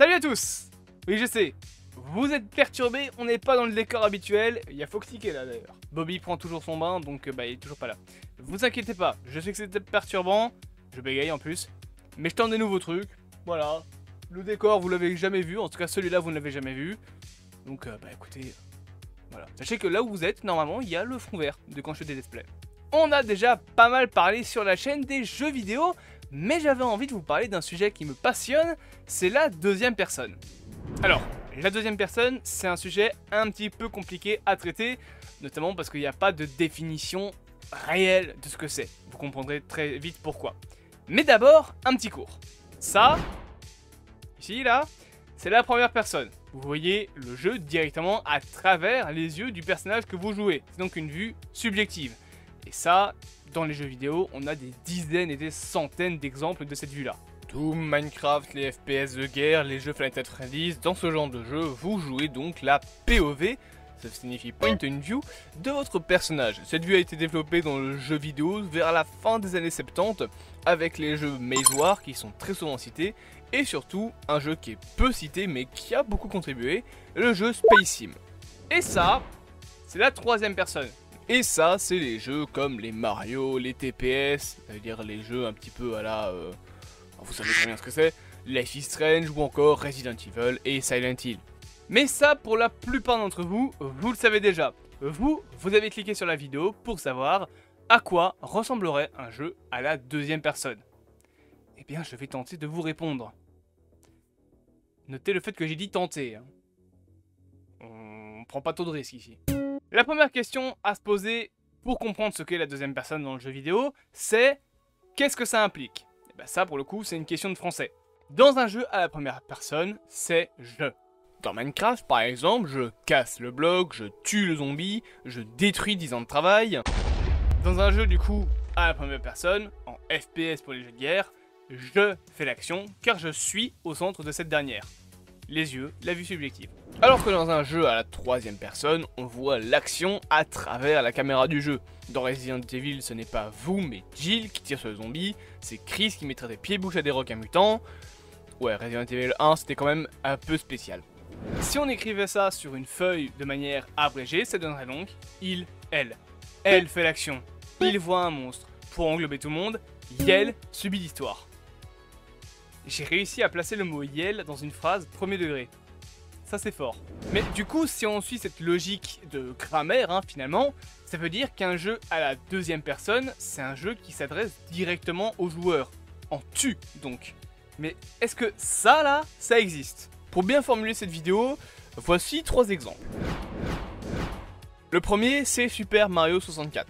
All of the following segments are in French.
Salut à tous. Oui, je sais, vous êtes perturbés, on n'est pas dans le décor habituel. Il y a Foxy qui est là d'ailleurs. Bobby prend toujours son bain, donc il est toujours pas là. Vous inquiétez pas, je sais que c'était perturbant. Je bégaye en plus. Mais je tente des nouveaux trucs. Voilà. Le décor, vous l'avez jamais vu. En tout cas, celui-là, vous ne l'avez jamais vu. Donc, écoutez, voilà. Sachez que là où vous êtes, normalement, il y a le fond vert de quand je fais des displays. On a déjà pas mal parlé sur la chaîne des jeux vidéo, mais j'avais envie de vous parler d'un sujet qui me passionne, c'est la deuxième personne. Alors, la deuxième personne, c'est un sujet un petit peu compliqué à traiter, notamment parce qu'il n'y a pas de définition réelle de ce que c'est. Vous comprendrez très vite pourquoi. Mais d'abord, un petit cours. Ça, ici, là, c'est la première personne. Vous voyez le jeu directement à travers les yeux du personnage que vous jouez. C'est donc une vue subjective. Et ça, dans les jeux vidéo, on a des dizaines et des centaines d'exemples de cette vue-là. Doom, Minecraft, les FPS de guerre, les jeux Final Fantasy Freddy's, dans ce genre de jeu, vous jouez donc la POV, ça signifie Point of View, de votre personnage. Cette vue a été développée dans le jeu vidéo vers la fin des années 70, avec les jeux Maze War qui sont très souvent cités, et surtout, un jeu qui est peu cité mais qui a beaucoup contribué, le jeu Space Sim. Et ça, c'est la troisième personne. Et ça, c'est les jeux comme les Mario, les TPS, c'est-à-dire les jeux un petit peu à la... vous savez très bien ce que c'est, Life is Strange ou encore Resident Evil et Silent Hill. Mais ça, pour la plupart d'entre vous, vous le savez déjà. Vous avez cliqué sur la vidéo pour savoir à quoi ressemblerait un jeu à la deuxième personne. Eh bien, je vais tenter de vous répondre. Notez le fait que j'ai dit tenter. Hein. On prend pas trop de risques ici. La première question à se poser pour comprendre ce qu'est la deuxième personne dans le jeu vidéo, c'est qu'est-ce que ça implique? Et ben ça, pour le coup, c'est une question de français. Dans un jeu à la première personne, c'est je. Dans Minecraft, par exemple, je casse le bloc, je tue le zombie, je détruis 10 ans de travail. Dans un jeu, du coup, à la première personne, en FPS pour les jeux de guerre, je fais l'action car je suis au centre de cette dernière. Les yeux, la vue subjective. Alors que dans un jeu à la troisième personne, on voit l'action à travers la caméra du jeu. Dans Resident Evil, ce n'est pas vous, mais Jill qui tire sur le zombie, c'est Chris qui mettrait des pieds-bouches à des requins mutants. Ouais, Resident Evil 1, c'était quand même un peu spécial. Si on écrivait ça sur une feuille de manière abrégée, ça donnerait donc il, elle. Elle fait l'action, il voit un monstre. Pour englober tout le monde, Yel subit l'histoire. J'ai réussi à placer le mot Yel dans une phrase premier degré. Ça c'est fort. Mais du coup, si on suit cette logique de grammaire, finalement, ça veut dire qu'un jeu à la deuxième personne, c'est un jeu qui s'adresse directement aux joueurs. En tu, donc. Mais est-ce que ça là, ça existe? Pour bien formuler cette vidéo, voici 3 exemples. Le premier, c'est Super Mario 64.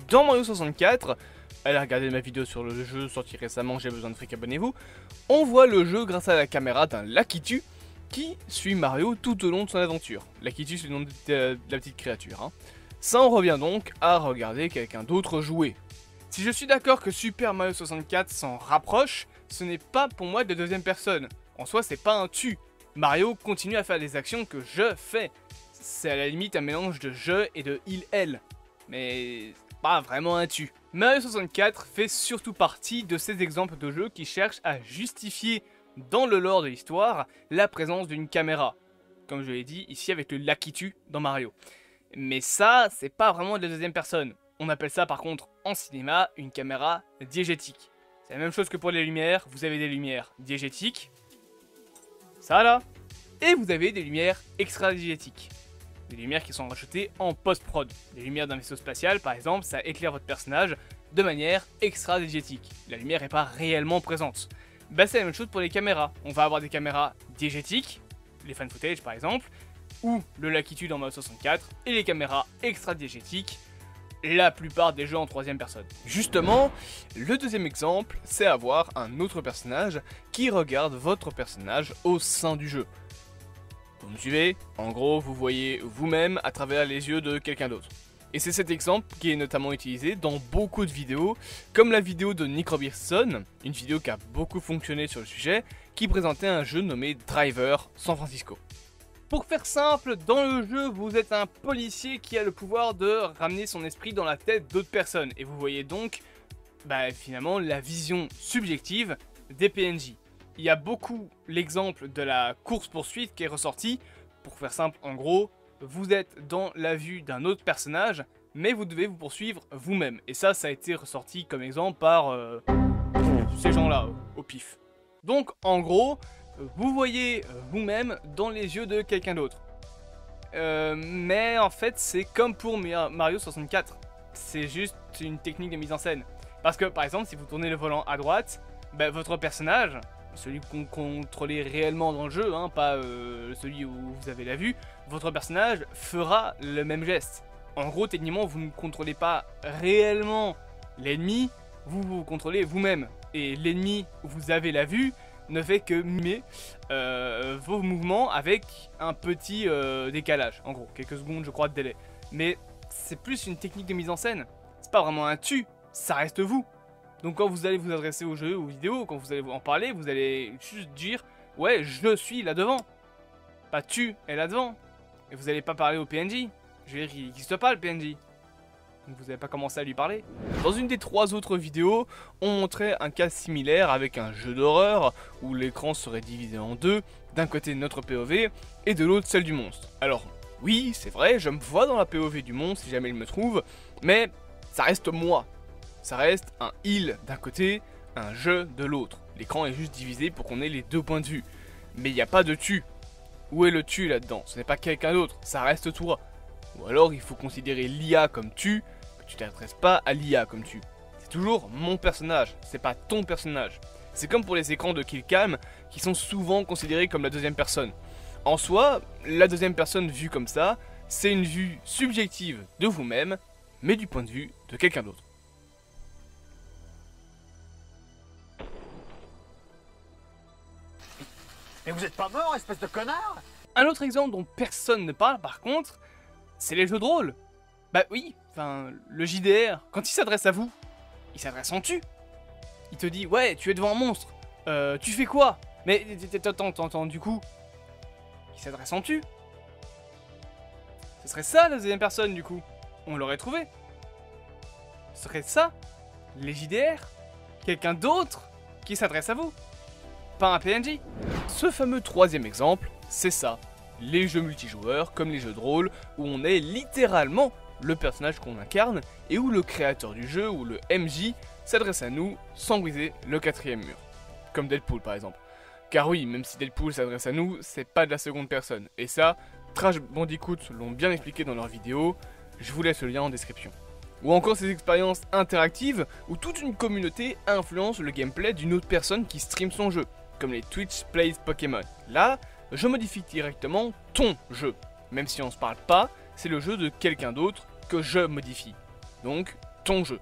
Dans Mario 64, allez regarder ma vidéo sur le jeu sorti récemment, j'ai besoin de fric, abonnez-vous. On voit le jeu grâce à la caméra d'un Lakitu qui suit Mario tout au long de son aventure. Lakitu, c'est le nom de la petite créature. Ça en revient donc à regarder quelqu'un d'autre jouer. Si je suis d'accord que Super Mario 64 s'en rapproche, ce n'est pas pour moi de deuxième personne. En soi, c'est pas un tu. Mario continue à faire des actions que je fais. C'est à la limite un mélange de je et de il, elle. Mais pas vraiment un tu. Mario 64 fait surtout partie de ces exemples de jeux qui cherchent à justifier dans le lore de l'histoire la présence d'une caméra. Comme je l'ai dit ici avec le Lakitu dans Mario. Mais ça, c'est pas vraiment de la deuxième personne. On appelle ça par contre en cinéma une caméra diégétique. C'est la même chose que pour les lumières, vous avez des lumières diégétiques. Ça là. Et vous avez des lumières extra-diégétiques. Des lumières qui sont rajoutées en post-prod. Les lumières d'un vaisseau spatial, par exemple, ça éclaire votre personnage de manière extra-diégétique. La lumière n'est pas réellement présente. C'est la même chose pour les caméras. On va avoir des caméras diégétiques, les fan footage par exemple, ou le Lakitu dans Mario 64, et les caméras extra-diégétiques, la plupart des jeux en troisième personne. Justement, le deuxième exemple, c'est avoir un autre personnage qui regarde votre personnage au sein du jeu. Vous me suivez? En gros, vous voyez vous-même à travers les yeux de quelqu'un d'autre. Et c'est cet exemple qui est notamment utilisé dans beaucoup de vidéos, comme la vidéo de Nick Robertson, une vidéo qui a beaucoup fonctionné sur le sujet, qui présentait un jeu nommé Driver San Francisco. Pour faire simple, dans le jeu, vous êtes un policier qui a le pouvoir de ramener son esprit dans la tête d'autres personnes. Et vous voyez donc, finalement, la vision subjective des PNJ. il y a beaucoup l'exemple de la course-poursuite qui est ressorti. Pour faire simple, en gros, vous êtes dans la vue d'un autre personnage, mais vous devez vous poursuivre vous-même. Et ça a été ressorti comme exemple par ces gens-là, au pif. Donc, en gros, vous voyez vous-même dans les yeux de quelqu'un d'autre. Mais en fait, c'est comme pour Mario 64. C'est juste une technique de mise en scène. Parce que, par exemple, si vous tournez le volant à droite, bah, votre personnage, celui que vous contrôlez réellement dans le jeu, hein, pas celui où vous avez la vue, votre personnage fera le même geste. En gros, techniquement, vous ne contrôlez pas réellement l'ennemi, vous vous contrôlez vous-même. Et l'ennemi où vous avez la vue ne fait que mimer vos mouvements avec un petit décalage. En gros, quelques secondes, je crois, de délai. Mais c'est plus une technique de mise en scène. C'est pas vraiment un tu, ça reste vous. Donc quand vous allez vous adresser au jeu, aux vidéos, quand vous allez en parler, vous allez juste dire « Ouais, je suis là devant ». Pas « tu es là devant ». Et vous n'allez pas parler au PNJ. Je veux dire, il n'existe pas le PNJ. Donc vous n'avez pas commencé à lui parler. Dans une des 3 autres vidéos, on montrait un cas similaire avec un jeu d'horreur où l'écran serait divisé en deux, d'un côté notre POV et de l'autre celle du monstre. Alors oui, c'est vrai, je me vois dans la POV du monstre si jamais il me trouve, mais ça reste moi. Ça reste un heal d'un côté, un jeu de l'autre. L'écran est juste divisé pour qu'on ait les 2 points de vue. Mais il n'y a pas de tu. Où est le tu là-dedans? Ce n'est pas quelqu'un d'autre, ça reste toi. Ou alors il faut considérer l'IA comme tu, mais tu t'adresses pas à l'IA comme tu. C'est toujours mon personnage, c'est pas ton personnage. C'est comme pour les écrans de Killcam qui sont souvent considérés comme la deuxième personne. En soi, la deuxième personne vue comme ça, c'est une vue subjective de vous-même, mais du point de vue de quelqu'un d'autre. Mais vous êtes pas mort, espèce de connard! Un autre exemple dont personne ne parle par contre, c'est les jeux de rôle. Bah oui, enfin, le JDR, quand il s'adresse à vous, il s'adresse en tu. Il te dit, ouais, tu es devant un monstre, tu fais quoi? Mais attends, du coup, il s'adresse en tu. Ce serait ça la deuxième personne du coup, on l'aurait trouvé. Ce serait ça, les JDR, quelqu'un d'autre qui s'adresse à vous, pas un PNJ. Ce fameux 3e exemple, c'est ça. Les jeux multijoueurs, comme les jeux de rôle, où on est littéralement le personnage qu'on incarne, et où le créateur du jeu, ou le MJ, s'adresse à nous sans briser le 4e mur. Comme Deadpool par exemple. Car oui, même si Deadpool s'adresse à nous, c'est pas de la seconde personne. Et ça, Crash Bandicoot l'ont bien expliqué dans leur vidéo, je vous laisse le lien en description. Ou encore ces expériences interactives, où toute une communauté influence le gameplay d'une autre personne qui stream son jeu, comme les Twitch Plays Pokémon. Là, je modifie directement ton jeu. Même si on se parle pas, c'est le jeu de quelqu'un d'autre que je modifie. Donc, ton jeu.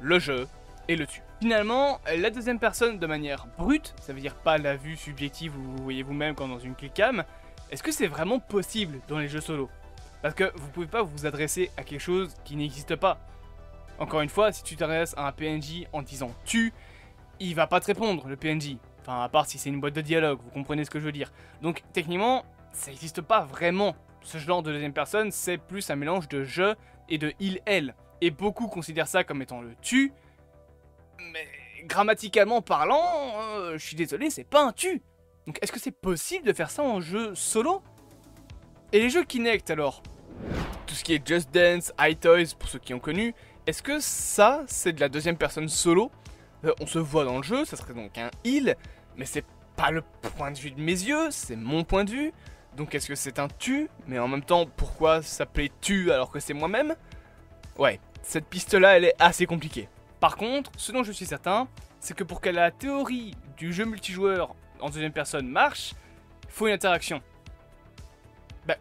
Le jeu et le tu. Finalement, la deuxième personne de manière brute, ça veut dire pas la vue subjective où vous voyez vous-même comme dans une Killcam, est-ce que c'est vraiment possible dans les jeux solo? Parce que vous pouvez pas vous adresser à quelque chose qui n'existe pas. Encore une fois, si tu t'adresses à un PNJ en disant tu, il va pas te répondre, le PNJ. Enfin, à part si c'est une boîte de dialogue, vous comprenez ce que je veux dire. Donc, techniquement, ça n'existe pas vraiment. Ce genre de deuxième personne, c'est plus un mélange de je et de il-elle. Et beaucoup considèrent ça comme étant le tu. Mais grammaticalement parlant, je suis désolé, c'est pas un tu. Donc, est-ce que c'est possible de faire ça en jeu solo? Et les jeux Kinect alors? Tout ce qui est Just Dance, iToys, pour ceux qui ont connu, est-ce que ça, c'est de la deuxième personne solo? On se voit dans le jeu, ça serait donc un heal, mais c'est pas le point de vue de mes yeux, c'est mon point de vue. Donc est-ce que c'est un tu? Mais en même temps, pourquoi s'appeler tu alors que c'est moi-même? Ouais, cette piste-là, elle est assez compliquée. Par contre, ce dont je suis certain, c'est que pour que la théorie du jeu multijoueur en deuxième personne marche, il faut une interaction. Bah,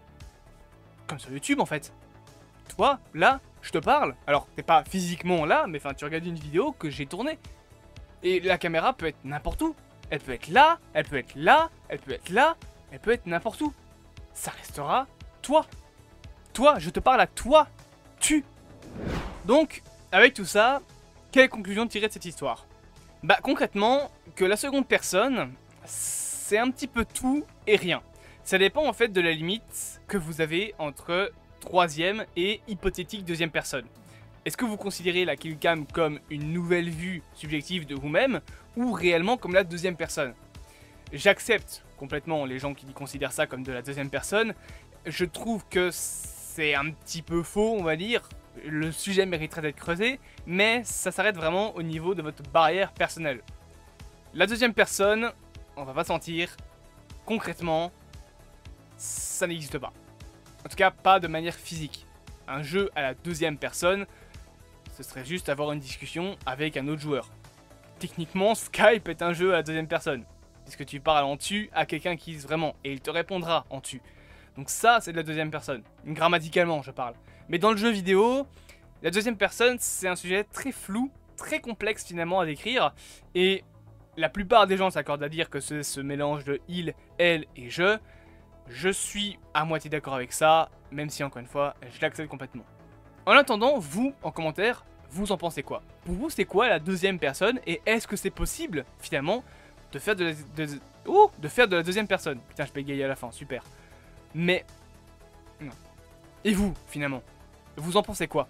comme sur YouTube en fait. Toi, là, je te parle. Alors, t'es pas physiquement là, mais enfin, tu regardes une vidéo que j'ai tournée. Et la caméra peut être n'importe où. Elle peut être là, elle peut être là, elle peut être là, elle peut être n'importe où. Ça restera toi. Toi, je te parle à toi. Tu. Donc, avec tout ça, quelle conclusion tirer de cette histoire? Bah concrètement, que la seconde personne, c'est un petit peu tout et rien. Ça dépend en fait de la limite que vous avez entre troisième et hypothétique deuxième personne. Est-ce que vous considérez la killcam comme une nouvelle vue subjective de vous-même ou réellement comme la deuxième personne? j'accepte complètement les gens qui considèrent ça comme de la deuxième personne. Je trouve que c'est un petit peu faux, on va dire. Le sujet mériterait d'être creusé, mais ça s'arrête vraiment au niveau de votre barrière personnelle. La deuxième personne, on va pas se mentir, concrètement, ça n'existe pas. En tout cas, pas de manière physique. Un jeu à la deuxième personne, ce serait juste avoir une discussion avec un autre joueur. Techniquement, Skype est un jeu à la deuxième personne. Puisque tu parles en tu à quelqu'un qui existe vraiment, et il te répondra en tu. Donc ça, c'est de la deuxième personne. Grammaticalement, je parle. Mais dans le jeu vidéo, la deuxième personne, c'est un sujet très flou, très complexe finalement à décrire. Et la plupart des gens s'accordent à dire que c'est ce mélange de il, elle et je. Je suis à moitié d'accord avec ça, même si encore une fois, je l'accepte complètement. En attendant, vous, en commentaire, vous en pensez quoi? Pour vous, c'est quoi la deuxième personne? Et est-ce que c'est possible, finalement, de faire de la deuxième personne? Putain, je bégaye à la fin, super. Mais, non. Et vous, finalement, vous en pensez quoi?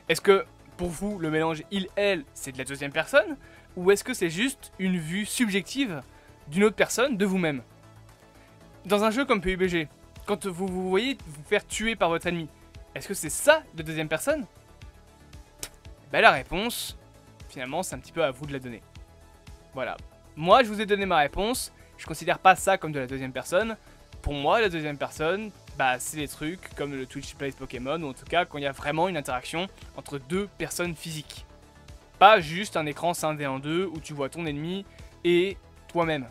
Est-ce que, pour vous, le mélange il-elle, c'est de la deuxième personne? Ou est-ce que c'est juste une vue subjective d'une autre personne, de vous-même? Dans un jeu comme PUBG, quand vous voyez vous faire tuer par votre ennemi, est-ce que c'est ça, de deuxième personne? Ben la réponse, finalement, c'est un petit peu à vous de la donner. Voilà. Moi, je vous ai donné ma réponse, je considère pas ça comme de la deuxième personne. Pour moi, la deuxième personne, bah, c'est les trucs comme le Twitch Plays Pokémon, ou en tout cas quand il y a vraiment une interaction entre deux personnes physiques. Pas juste un écran scindé en deux où tu vois ton ennemi et toi-même.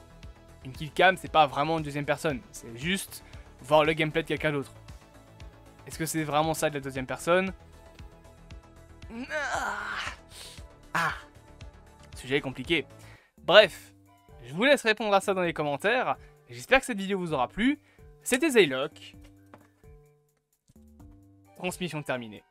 Une killcam, c'est pas vraiment une deuxième personne, c'est juste voir le gameplay de quelqu'un d'autre. Est-ce que c'est vraiment ça de la deuxième personne? Ah, le sujet est compliqué. Bref, je vous laisse répondre à ça dans les commentaires. J'espère que cette vidéo vous aura plu. C'était Zaylock. Transmission terminée.